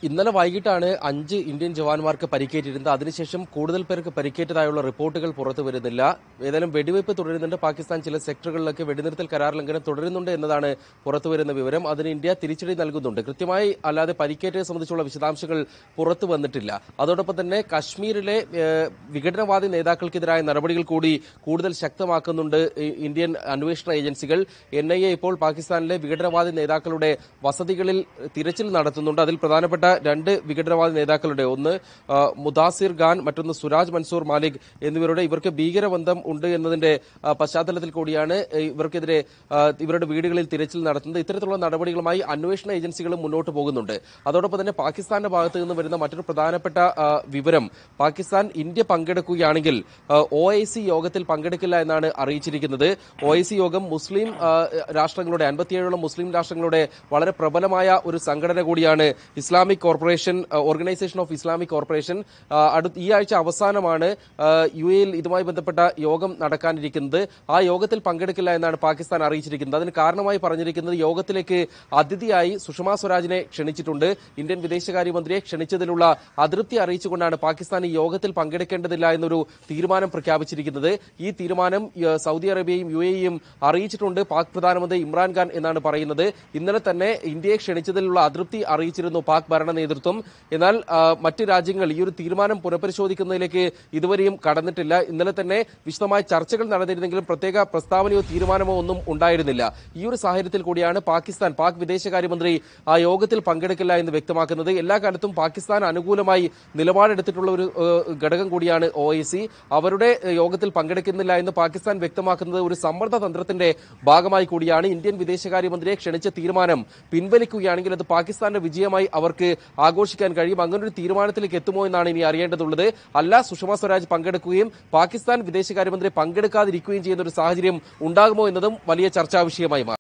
ഇന്നലെ വൈകിട്ടാണ് 5 ഇന്ത്യൻ ജവാന്മാർക്ക് പരിക്കേറ്റിരുന്നത്. അതിനുശേഷം കൂടുതൽ പേർക്ക് പരിക്കേറ്റതായുള്ള റിപ്പോർട്ടുകൾ പുറത്തു വരുന്നില്ല. ഏതായാലും വെടിവയ്പ് തുടരുന്നുണ്ട്. പാകിസ്ഥാൻ ചില സെക്ടറുകളിലൊക്കെ വെടിനിർത്തൽ കരാർ ലംഘനം തുടരുന്നുണ്ട് എന്നതാണ് പുറത്തുവരുന്ന വിവരം. അതിന് ഇന്ത്യ തിരിച്ചടി നൽകുന്നുണ്ട്. കൃത്യമായി അല്ലാതെ പരിക്കേറ്റയെ സംബന്ധിച്ചുള്ള വിശദാംശങ്ങൾ പുറത്തു വന്നിട്ടില്ല. അതോടൊപ്പം തന്നെ കശ്മീരിലെ വിഘടനവാദി നേതാക്കൾക്കെതിരായ നടപടികൾ കൂടി കൂടുതൽ ശക്തമാക്കുന്നുണ്ട് ഇന്ത്യൻ അന്വേഷണ ഏജൻസികൾ. NIA ഇപ്പോൾ പാകിസ്ഥാനിലെ വിഘടനവാദി നേതാക്കളുടെ വസതികളിൽ തിരച്ചിൽ നടത്തുന്നുണ്ട്. അതിൽ പ്രധാനപ്പെട്ട 2 വിഘടനവാദി നേതാക്കളുടെ, ഒന്ന് മുദാസിർ ഖാൻ, മറ്റൊന്ന് സുരാജ് മൻസൂർ മാലിക് ഇവർക്ക് ഭീകരബന്ധം ഉണ്ട് എന്നതിന്റെ പശ്ചാത്തലത്തിൽ കൂടിയാണ് ഇവർക്കെതിരെ ഇവരുടെ വീടുകളിൽ തിരച്ചിൽ നടത്തുന്നത്. ഇത്തരത്തിലുള്ള നടപടികളുമായി അന്വേഷണ ഏജൻസികളും മുന്നോട്ട് പോകുന്നുണ്ട്. അതോടൊപ്പം തന്നെ പാകിസ്ഥാന്റെ ഭാഗത്തു നിന്ന് വരുന്ന മറ്റൊരു പ്രധാനപ്പെട്ട വിവരം, പാകിസ്ഥാൻ ഇന്ത്യ പങ്കെടുക്കുകയാണെങ്കിൽ OIC യോഗത്തിൽ പങ്കെടുക്കില്ല എന്നാണ് അറിയിച്ചിരിക്കുന്നത്. OIC യോഗം മുസ്ലിം രാഷ്ട്രങ്ങളുടെ 57 മുസ്ലിം രാഷ്ട്രങ്ങളുടെ വളരെ പ്രബലമായ ഒരു സംഘടന കൂടിയാണ് Islamic corporation, organisation of Islamic corporation. ഈ ആഴ്ച അവസാനമാണ് UAE ഇതുമായി ബന്ധപ്പെട്ട യോഗം നടക്കാനിരിക്കുന്നത്. ആ യോഗത്തിൽ പങ്കെടുക്കില്ല എന്നാണ് പാകിസ്ഥാൻ അറിയിച്ചിരിക്കുന്നത്. അതിന് കാരണമായി പറഞ്ഞിരിക്കുന്നത്, യോഗത്തിലേക്ക് അതിഥിയായി സുഷമ സ്വരാജിനെ ക്ഷണിച്ചിട്ടുണ്ട്. ഇന്ത്യൻ വിദേശകാര്യമന്ത്രിയെ ക്ഷണിച്ചതിലുള്ള അതൃപ്തി അറിയിച്ചുകൊണ്ടാണ് പാകിസ്ഥാൻ ഈ യോഗത്തിൽ പങ്കെടുക്കേണ്ടതില്ല എന്നൊരു തീരുമാനം പ്രഖ്യാപിച്ചിരിക്കുന്നത്. ഈ തീരുമാനം സൗദി അറേബ്യയും UAEയും അറിയിച്ചിട്ടുണ്ട് പാക് പ്രധാനമന്ത്രി ഇമ്രാൻഖാൻ എന്നാണ് പറയുന്നത്. ഇന്നലെ തന്നെ ഇന്ത്യയെ ക്ഷണിച്ചതിലുള്ള അതൃപ്തി അറിയിച്ചിരുന്നു പാക് ഭരണ നേതൃത്വം. എന്നാൽ മറ്റ് രാജ്യങ്ങൾ ഈ ഒരു തീരുമാനം പുനഃപരിശോധിക്കുന്നതിലേക്ക് ഇതുവരെയും കടന്നിട്ടില്ല. ഇന്നലെ തന്നെ വിശദമായ ചർച്ചകൾ നടന്നിരുന്നെങ്കിലും പ്രത്യേക പ്രസ്താവനയോ തീരുമാനമോ ഒന്നും ഉണ്ടായിരുന്നില്ല. ഈ ഒരു സാഹചര്യത്തിൽ കൂടിയാണ് പാക് വിദേശകാര്യമന്ത്രി ആ യോഗത്തിൽ പങ്കെടുക്കില്ല എന്ന് വ്യക്തമാക്കുന്നത്. എല്ലാ കാലത്തും പാകിസ്ഥാൻ അനുകൂലമായി നിലപാടെടുത്തിട്ടുള്ള ഒരു ഘടകം കൂടിയാണ് OIC. അവരുടെ യോഗത്തിൽ പങ്കെടുക്കുന്നില്ല എന്ന് പാകിസ്ഥാൻ വ്യക്തമാക്കുന്നത് ഒരു സമ്മർദ്ദ തന്ത്രത്തിന്റെ ഭാഗമായി കൂടിയാണ്. ഇന്ത്യൻ വിദേശകാര്യമന്ത്രിയെ ക്ഷണിച്ച തീരുമാനം പിൻവലിക്കുകയാണെങ്കിൽ അത് പാകിസ്ഥാന്റെ വിജയമായി അവർക്ക് ആഘോഷിക്കാൻ കഴിയും. അങ്ങനൊരു തീരുമാനത്തിലേക്ക് എത്തുമോ എന്നാണ് ഇനി അറിയേണ്ടതുള്ളത്. അല്ല, സുഷമ സ്വരാജ് പങ്കെടുക്കുകയും പാകിസ്ഥാൻ വിദേശകാര്യമന്ത്രി പങ്കെടുക്കാതിരിക്കുകയും ചെയ്യുന്ന ഒരു സാഹചര്യം ഉണ്ടാകുമോ എന്നതും വലിയ ചർച്ചാ വിഷയമായി മാറും.